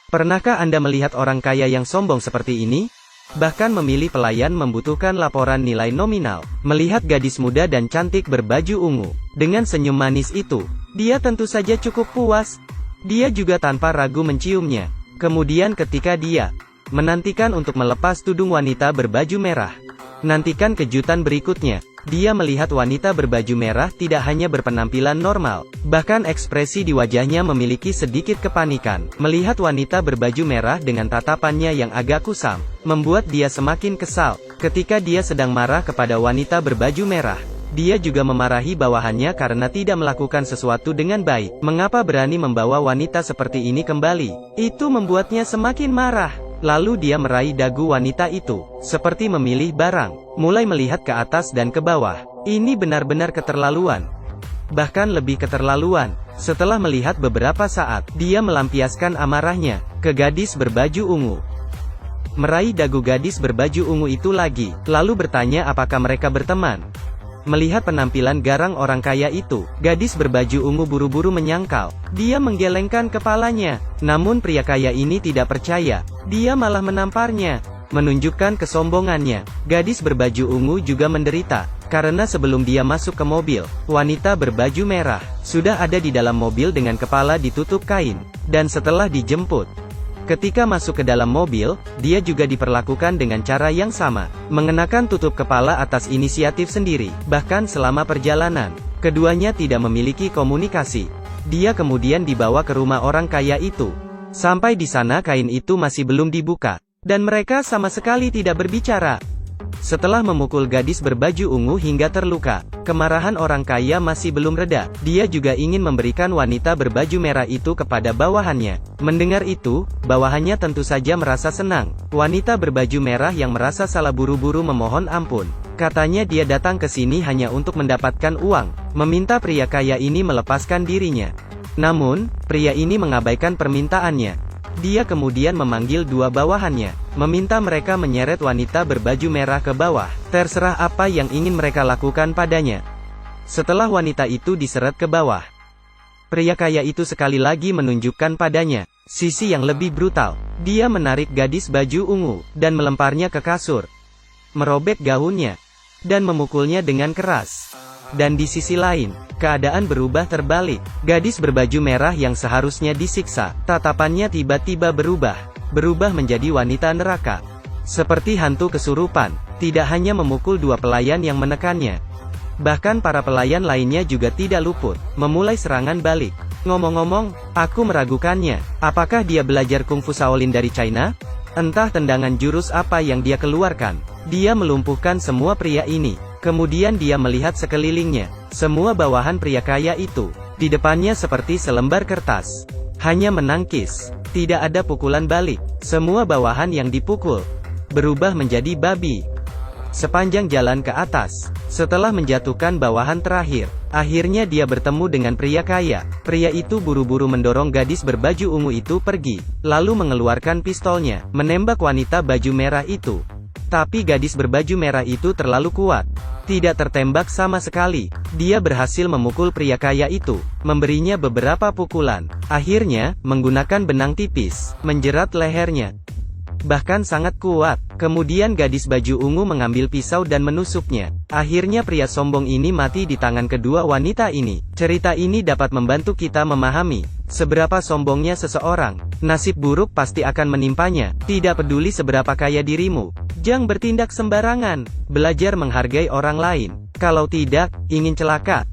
Pernahkah Anda melihat orang kaya yang sombong seperti ini? Bahkan memilih pelayan membutuhkan laporan nilai nominal. Melihat gadis muda dan cantik berbaju ungu, dengan senyum manis itu, dia tentu saja cukup puas. Dia juga tanpa ragu menciumnya. Kemudian ketika dia menantikan untuk melepas tudung wanita berbaju merah, nantikan kejutan berikutnya. Dia melihat wanita berbaju merah tidak hanya berpenampilan normal, bahkan ekspresi di wajahnya memiliki sedikit kepanikan. Melihat wanita berbaju merah dengan tatapannya yang agak kusam, membuat dia semakin kesal. Ketika dia sedang marah kepada wanita berbaju merah, dia juga memarahi bawahannya karena tidak melakukan sesuatu dengan baik. Mengapa berani membawa wanita seperti ini kembali? Itu membuatnya semakin marah. Lalu dia meraih dagu wanita itu, seperti memilih barang, mulai melihat ke atas dan ke bawah. Ini benar-benar keterlaluan. Bahkan lebih keterlaluan. Setelah melihat beberapa saat, dia melampiaskan amarahnya ke gadis berbaju ungu. Meraih dagu gadis berbaju ungu itu lagi, lalu bertanya apakah mereka berteman. Melihat penampilan garang orang kaya itu, gadis berbaju ungu buru-buru menyangkal. Dia menggelengkan kepalanya. Namun pria kaya ini tidak percaya. Dia malah menamparnya, menunjukkan kesombongannya. Gadis berbaju ungu juga menderita, karena sebelum dia masuk ke mobil, wanita berbaju merah sudah ada di dalam mobil dengan kepala ditutup kain. Dan setelah dijemput, ketika masuk ke dalam mobil, dia juga diperlakukan dengan cara yang sama, mengenakan tutup kepala atas inisiatif sendiri. Bahkan selama perjalanan, keduanya tidak memiliki komunikasi. Dia kemudian dibawa ke rumah orang kaya itu. Sampai di sana kain itu masih belum dibuka, dan mereka sama sekali tidak berbicara. Setelah memukul gadis berbaju ungu hingga terluka, kemarahan orang kaya masih belum reda. Dia juga ingin memberikan wanita berbaju merah itu kepada bawahannya. Mendengar itu, bawahannya tentu saja merasa senang. Wanita berbaju merah yang merasa salah buru-buru memohon ampun. Katanya dia datang ke sini hanya untuk mendapatkan uang, meminta pria kaya ini melepaskan dirinya. Namun, pria ini mengabaikan permintaannya. Dia kemudian memanggil dua bawahannya, meminta mereka menyeret wanita berbaju merah ke bawah. Terserah apa yang ingin mereka lakukan padanya. Setelah wanita itu diseret ke bawah, pria kaya itu sekali lagi menunjukkan padanya sisi yang lebih brutal. Dia menarik gadis baju ungu, dan melemparnya ke kasur, merobek gaunnya, dan memukulnya dengan keras. Dan di sisi lain, keadaan berubah terbalik. Gadis berbaju merah yang seharusnya disiksa, tatapannya tiba-tiba berubah menjadi wanita neraka. Seperti hantu kesurupan, tidak hanya memukul dua pelayan yang menekannya. Bahkan para pelayan lainnya juga tidak luput, memulai serangan balik. Ngomong-ngomong, aku meragukannya. Apakah dia belajar kungfu Shaolin dari China? Entah tendangan jurus apa yang dia keluarkan. Dia melumpuhkan semua pria ini. Kemudian dia melihat sekelilingnya. Semua bawahan pria kaya itu, di depannya seperti selembar kertas. Hanya menangkis. Tidak ada pukulan balik. Semua bawahan yang dipukul berubah menjadi babi. Sepanjang jalan ke atas, setelah menjatuhkan bawahan terakhir, akhirnya dia bertemu dengan pria kaya. Pria itu buru-buru mendorong gadis berbaju ungu itu pergi, lalu mengeluarkan pistolnya, menembak wanita baju merah itu. Tapi gadis berbaju merah itu terlalu kuat. Tidak tertembak sama sekali. Dia berhasil memukul pria kaya itu, memberinya beberapa pukulan. Akhirnya, menggunakan benang tipis, menjerat lehernya. Bahkan sangat kuat. Kemudian gadis baju ungu mengambil pisau dan menusuknya. Akhirnya pria sombong ini mati di tangan kedua wanita ini. Cerita ini dapat membantu kita memahami seberapa sombongnya seseorang. Nasib buruk pasti akan menimpanya. Tidak peduli seberapa kaya dirimu, jangan bertindak sembarangan. Belajar menghargai orang lain. Kalau tidak, ingin celaka,